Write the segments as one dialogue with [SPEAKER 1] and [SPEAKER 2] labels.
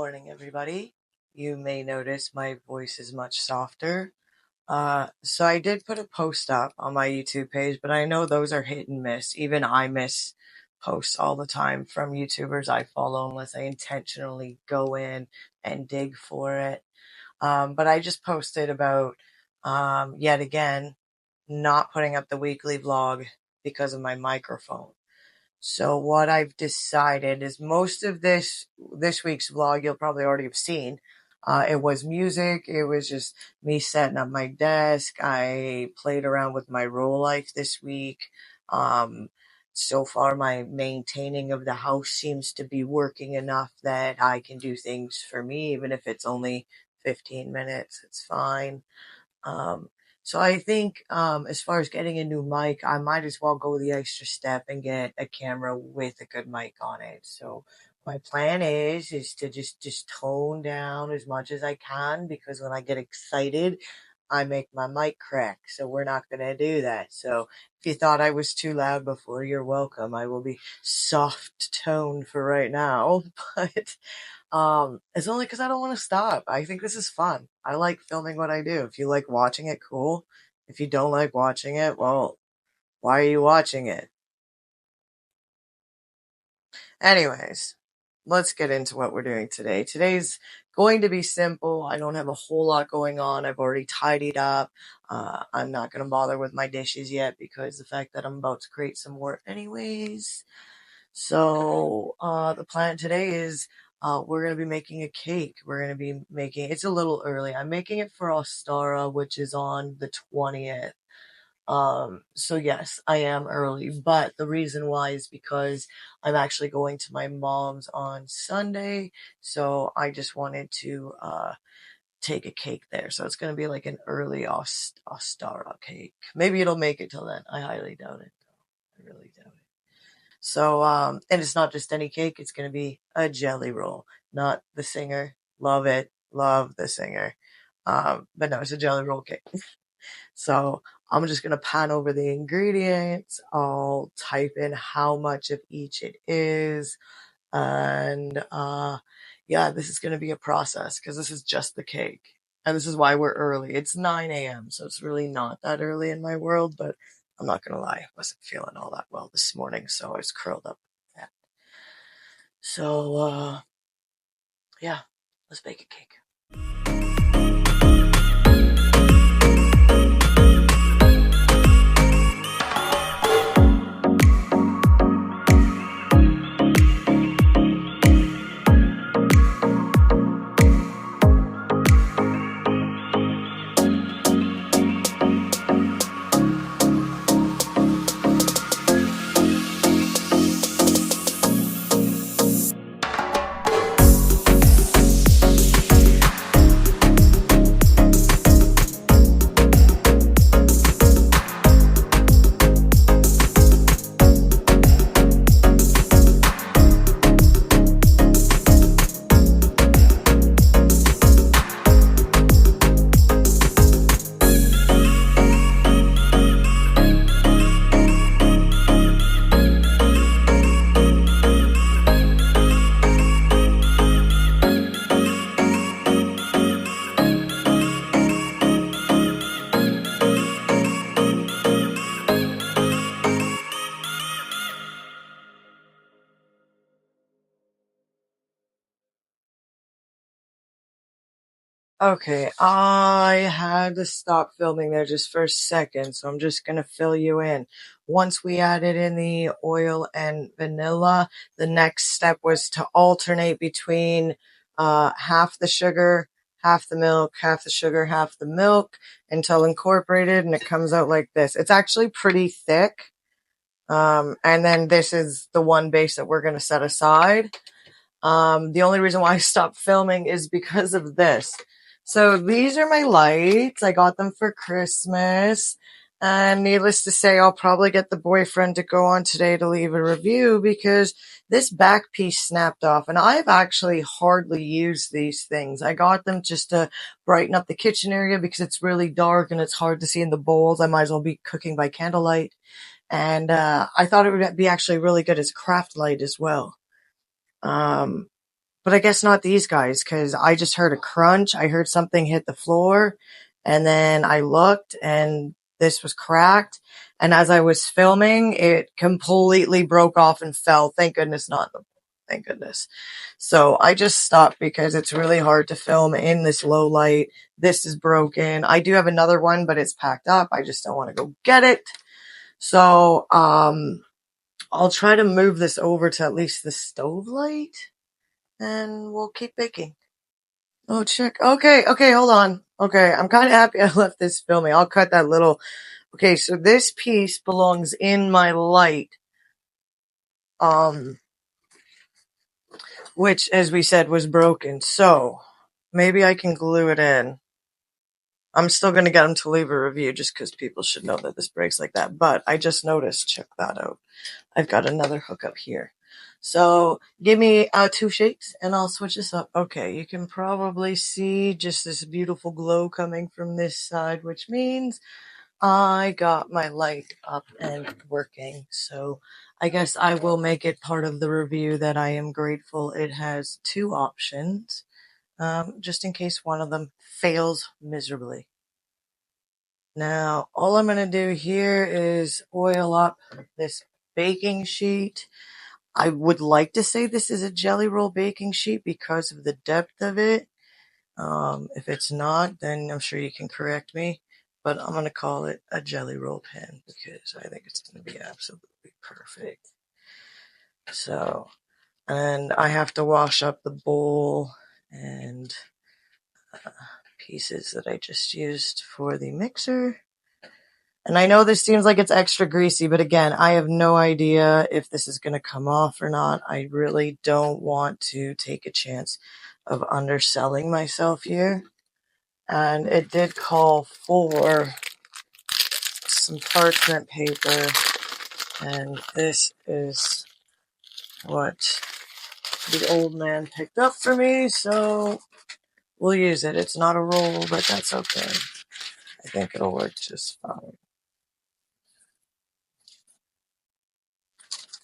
[SPEAKER 1] morning, everybody. You may notice my voice is much softer. So I did put a post up on my YouTube page, but I know those are hit and miss. Even I miss posts all the time from YouTubers I follow unless I intentionally go in and dig for it. But I just posted about, yet again, not putting up the weekly vlog because of my microphone. So what I've decided is most of this week's vlog you'll probably already have seen. It was music. It was just me setting up my desk. I played around with my Rolife this week. So far my maintaining of the house seems to be working enough that I can do things for me, even if it's only 15 minutes, it's fine. So I think, as far as getting a new mic, I might as well go the extra step and get a camera with a good mic on it. So my plan is to just tone down as much as I can, because when I get excited, I make my mic crack. So we're not going to do that. So if you thought I was too loud before, you're welcome. I will be soft toned for right now, but it's only because I don't want to stop. I think this is fun. I like filming what I do. If you like watching it, cool. If you don't like watching it, well, why are you watching it? Anyways, let's get into what we're doing today. Today's going to be simple. I don't have a whole lot going on. I've already tidied up. I'm not going to bother with my dishes yet because the fact that I'm about to create some more anyways. So, the plan today is, we're going to be making a cake. We're going to be making, it's a little early. I'm making it for Ostara, which is on the 20th. So yes, I am early, but the reason why is because I'm actually going to my mom's on Sunday. So I just wanted to, take a cake there. So it's going to be like an early Ostara cake. Maybe it'll make it till then. I highly doubt it. I really doubt it. So, and it's not just any cake, it's going to be a jelly roll, not the singer. Love it. Love the singer. But no, it's a jelly roll cake. So I'm just going to pan over the ingredients. I'll type in how much of each it is. And, yeah, this is going to be a process because this is just the cake. And this is why we're early. It's 9 a.m. So it's really not that early in my world, but I'm not going to lie. I wasn't feeling all that well this morning. So I was curled up. So, yeah, let's bake a cake. Okay, I had to stop filming there just for a second, so I'm just gonna fill you in. Once we added in the oil and vanilla, the next step was to alternate between half the sugar, half the milk, half the sugar, half the milk until incorporated, and it comes out like this. It's actually pretty thick. And then this is the one base that we're gonna set aside. The only reason why I stopped filming is because of this. So these are my lights. I got them for Christmas. And needless to say, I'll probably get the boyfriend to go on today to leave a review because this back piece snapped off. And I've actually hardly used these things. I got them just to brighten up the kitchen area because it's really dark and it's hard to see in the bowls. I might as well be cooking by candlelight. And I thought it would be actually really good as a craft light as well. But but I guess not these guys, because I just heard a crunch. I heard something hit the floor, and then I looked, and this was cracked. And as I was filming, it completely broke off and fell. Thank goodness not. Thank goodness. So I just stopped because it's really hard to film in this low light. This is broken. I do have another one, but it's packed up. I just don't want to go get it. So, I'll try to move this over to at least the stove light, and we'll keep baking. Oh, check. Okay, hold on. Okay, I'm kind of happy I left this filming. I'll cut that little. Okay, so this piece belongs in my light, which, as we said, was broken. So maybe I can glue it in. I'm still going to get them to leave a review just because people should know that this breaks like that. But I just noticed, check that out. I've got another hook up here. So give me 2 shakes and I'll switch this up. Okay, you can probably see just this beautiful glow coming from this side, which means I got my light up and working. So I guess I will make it part of the review that I am grateful it has 2 options, just in case one of them fails miserably. Now, all I'm going to do here is oil up this baking sheet. I would like to say this is a jelly roll baking sheet because of the depth of it. If it's not, then I'm sure you can correct me. But I'm going to call it a jelly roll pen because I think it's going to be absolutely perfect. So, and I have to wash up the bowl and pieces that I just used for the mixer. And I know this seems like it's extra greasy, but again, I have no idea if this is going to come off or not. I really don't want to take a chance of underselling myself here. And it did call for some parchment paper. And this is what the old man picked up for me. So we'll use it. It's not a roll, but that's okay. I think it'll work just fine.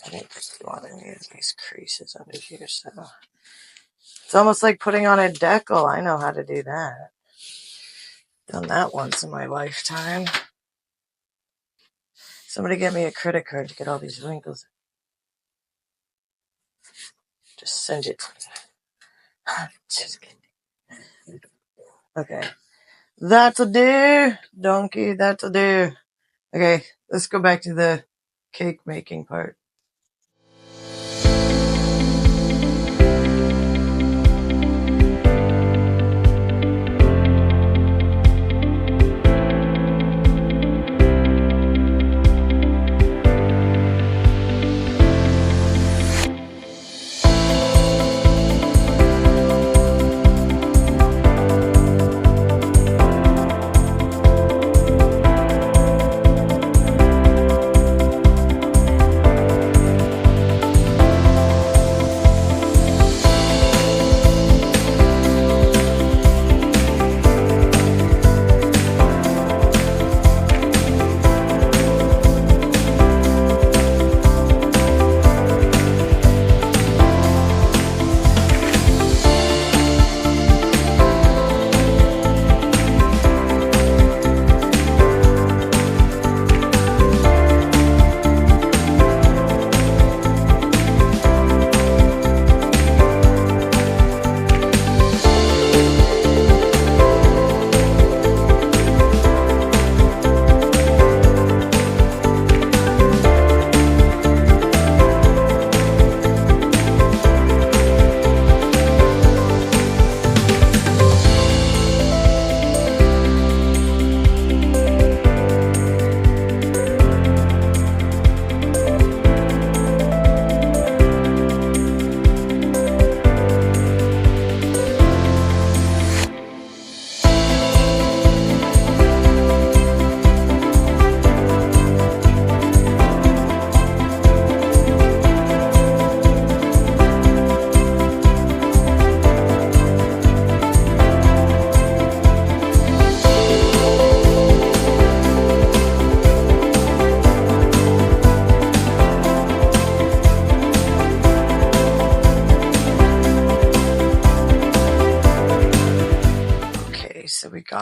[SPEAKER 1] I didn't want any of these creases under here, so it's almost like putting on a decal. I know how to do that. Done that once in my lifetime. Somebody get me a credit card to get all these wrinkles. Just send it. Just kidding. Okay. That'll do, donkey. That'll do. Okay, let's go back to the cake making part.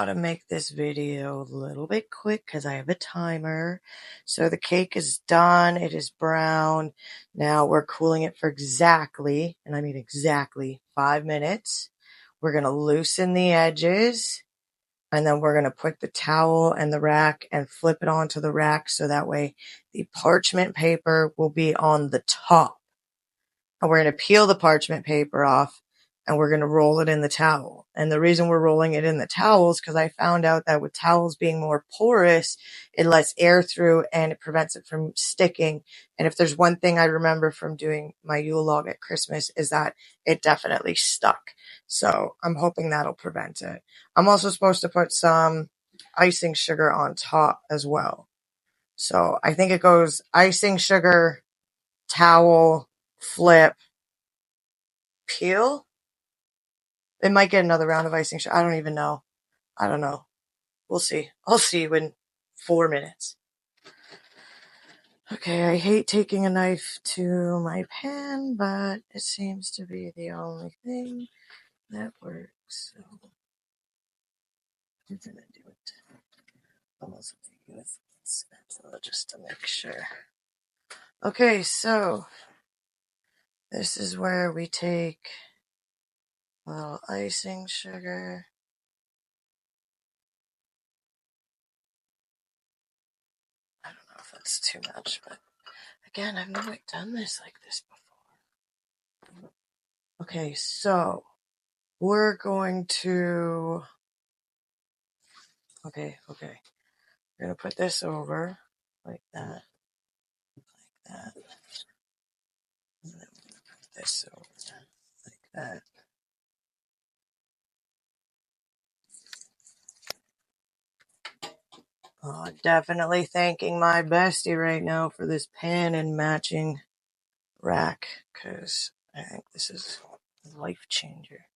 [SPEAKER 1] gotta make this video a little bit quick because I have a timer. So the cake is done. It is brown. Now we're cooling it for exactly, and I mean exactly 5 minutes. We're gonna loosen the edges, and then we're gonna put the towel and the rack and flip it onto the rack so that way the parchment paper will be on the top. And we're going to peel the parchment paper off and we're going to roll it in the towel. And the reason we're rolling it in the towel is because I found out that with towels being more porous, it lets air through and it prevents it from sticking. And if there's one thing I remember from doing my Yule log at Christmas is that it definitely stuck. So I'm hoping that'll prevent it. I'm also supposed to put some icing sugar on top as well. So I think it goes icing sugar, towel, flip, peel. It might get another round of icing sugar. I don't even know. I don't know. We'll see. I'll see you in 4 minutes. Okay, I hate taking a knife to my pan, but it seems to be the only thing that works. So I'm gonna do it. Almost with spatula just to make sure. Okay, so this is where we take a little icing sugar. I don't know if that's too much, but again, I've never done this like this before. Okay, so we're going to, okay. We're going to put this over like that, and then we're going to put this over like that. Oh, definitely thanking my bestie right now for this pan and matching rack, because I think this is a life changer.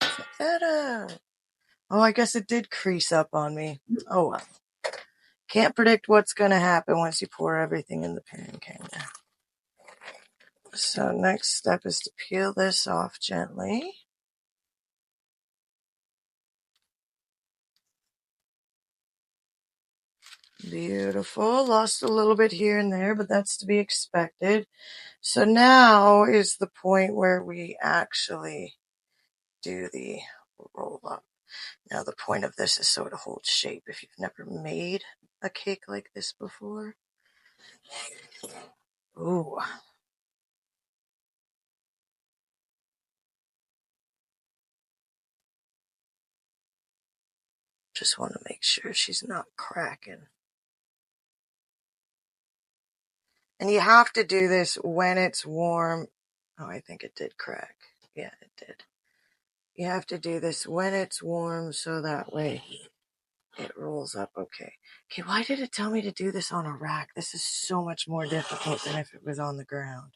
[SPEAKER 1] Check that out. Oh, I guess it did crease up on me. Oh well. Can't predict what's going to happen once you pour everything in the pan, can you? So next step is to peel this off gently. Beautiful. Lost a little bit here and there, but that's to be expected. So now is the point where we actually do the roll up. Now the point of this is so it holds shape. If you've never made a cake like this before. Ooh. Just want to make sure she's not cracking. And you have to do this when it's warm. Oh, I think it did crack. Yeah, it did. You have to do this when it's warm so that way it rolls up okay. Okay, why did it tell me to do this on a rack? This is so much more difficult than if it was on the ground.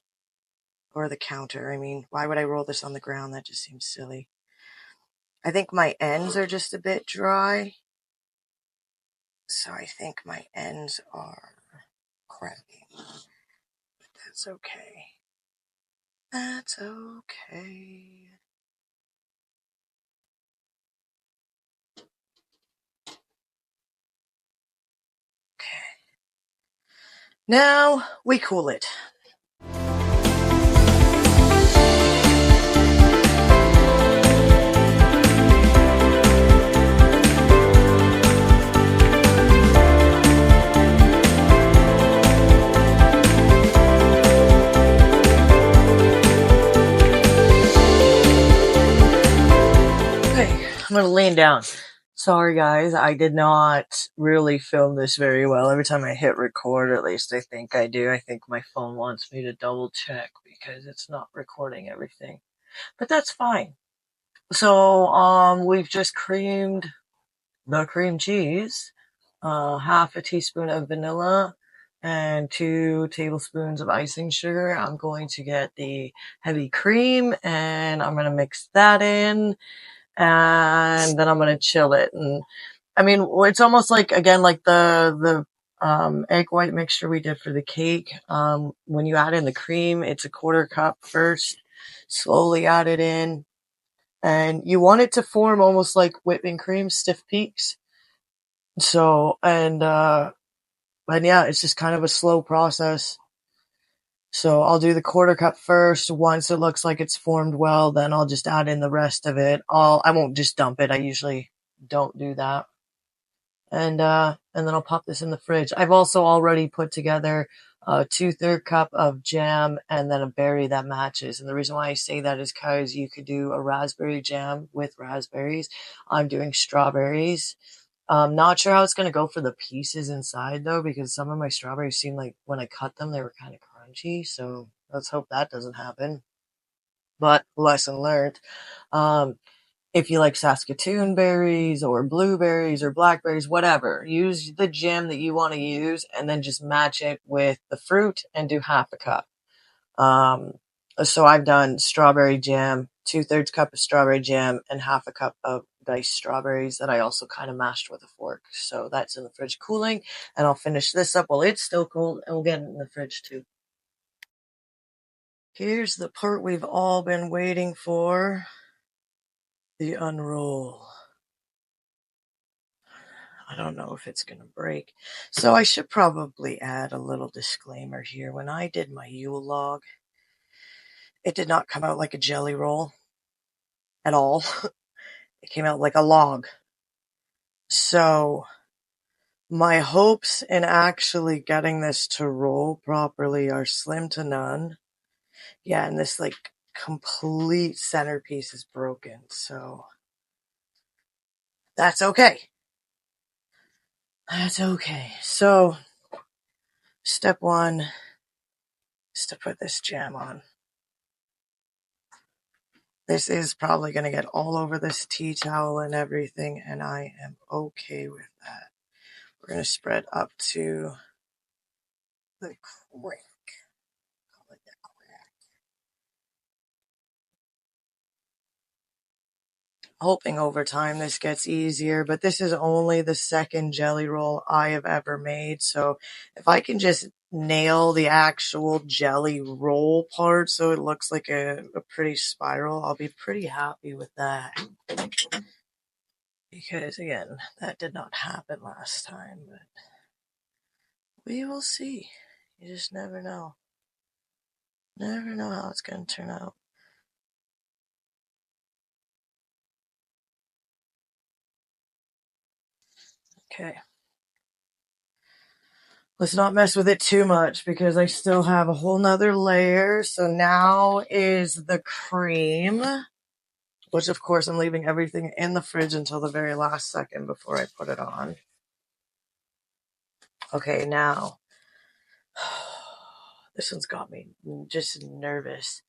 [SPEAKER 1] Or the counter. I mean, why would I roll this on the ground? That just seems silly. I think my ends are just a bit dry. So I think my ends are cracking. But that's okay. That's okay. Okay. Now we cool it. I'm going to lean down. Sorry guys, I did not really film this very well. Every time I hit record, at least I think I do, I think my phone wants me to double check because it's not recording everything. But that's fine. So, we've just creamed the cream cheese, half a teaspoon of vanilla, and 2 tablespoons of icing sugar. I'm going to get the heavy cream and I'm going to mix that in. And then I'm going to chill it. And I mean, it's almost like, again, like the egg white mixture we did for the cake. When you add in the cream, it's a 1/4 cup first, slowly add it in. And you want it to form almost like whipping cream, stiff peaks. So, and yeah, it's just kind of a slow process. So I'll do the 1/4 cup first. Once it looks like it's formed well, then I'll just add in the rest of it. I won't just dump it. I usually don't do that. And then I'll pop this in the fridge. I've also already put together a 2/3 cup of jam and then a berry that matches. And the reason why I say that is because you could do a raspberry jam with raspberries. I'm doing strawberries. Not sure how it's going to go for the pieces inside though, because some of my strawberries seem like when I cut them, they were kind of crunchy. So let's hope that doesn't happen. But lesson learned. If you like Saskatoon berries or blueberries or blackberries, whatever, use the jam that you want to use and then just match it with the fruit and do 1/2 cup. So I've done strawberry jam, 2/3 cup of strawberry jam and 1/2 cup of diced strawberries that I also kind of mashed with a fork. So that's in the fridge cooling, and I'll finish this up while it's still cold and we'll get it in the fridge too. Here's the part we've all been waiting for, the unroll. I don't know if it's going to break. So I should probably add a little disclaimer here. When I did my Yule log, it did not come out like a jelly roll at all. It came out like a log. So my hopes in actually getting this to roll properly are slim to none. Yeah, and this like complete centerpiece is broken. So that's okay. That's okay. So step 1 is to put this jam on. This is probably going to get all over this tea towel and everything, and I am okay with that. We're going to spread up to the crack. Call it the crack. Hoping over time this gets easier, but this is only the second jelly roll I have ever made, so if I can just nail the actual jelly roll part so it looks like a pretty spiral, I'll be pretty happy with that. Because, again, that did not happen last time, but we will see. You just never know. Never know how it's going to turn out. Okay. Let's not mess with it too much because I still have a whole nother layer. So now is the cream, which of course I'm leaving everything in the fridge until the very last second before I put it on. Okay, now, this one's got me just nervous.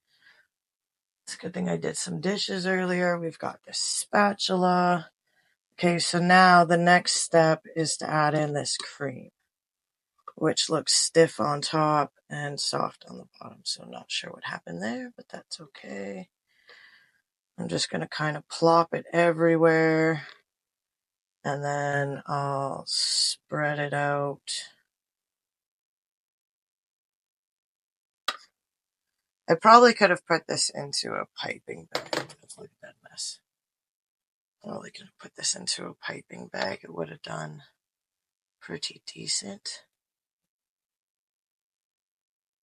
[SPEAKER 1] It's a good thing I did some dishes earlier. We've got the spatula. Okay, so now the next step is to add in this cream, which looks stiff on top and soft on the bottom. So I'm not sure what happened there, but that's okay. I'm just going to kind of plop it everywhere, and then I'll spread it out. I probably could have put this into a piping bag. Look at that mess. I probably could have put this into a piping bag. It would have done pretty decent.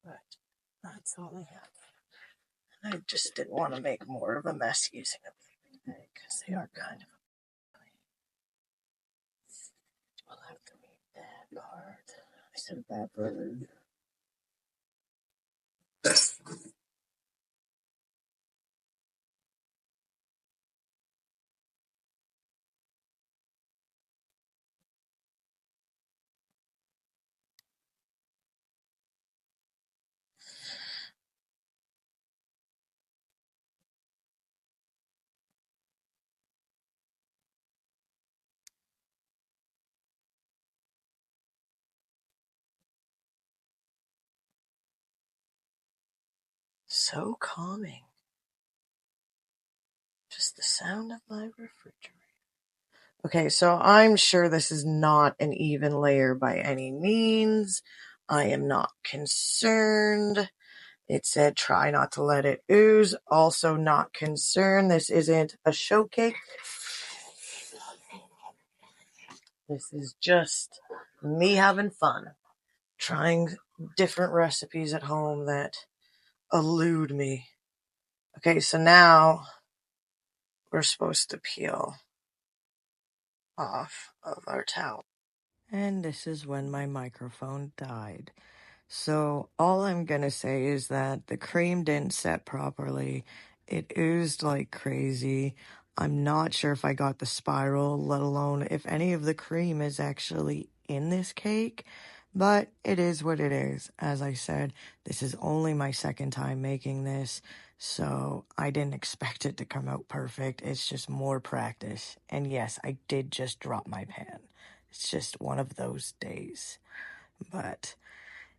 [SPEAKER 1] But that's all I have. I just didn't want to make more of a mess using a piping bag because they are kind of. We'll have to read that part. I said that word. So calming. Just the sound of my refrigerator. Okay, so I'm sure this is not an even layer by any means. I am not concerned. It said try not to let it ooze. Also not concerned. This isn't a show cake. This is just me having fun. Trying different recipes at home that elude me. Okay, so now we're supposed to peel off of our towel. And this is when my microphone died. So all I'm going to say is that the cream didn't set properly. It oozed like crazy. I'm not sure if I got the spiral, let alone if any of the cream is actually in this cake. But it is what it is. As I said, this is only my second time making this, so I didn't expect it to come out perfect. It's just more practice. And yes, I did just drop my pan. It's just one of those days. But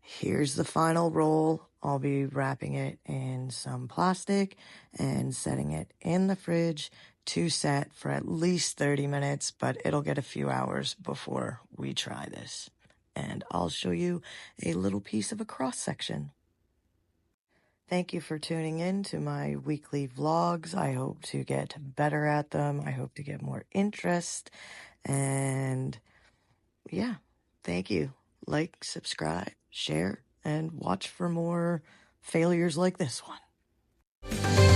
[SPEAKER 1] here's the final roll. I'll be wrapping it in some plastic and setting it in the fridge to set for at least 30 minutes, but it'll get a few hours before we try this. And I'll show you a little piece of a cross section. Thank you for tuning in to my weekly vlogs. I hope to get better at them. I hope to get more interest. And yeah, thank you. Like, subscribe, share, and watch for more failures like this one.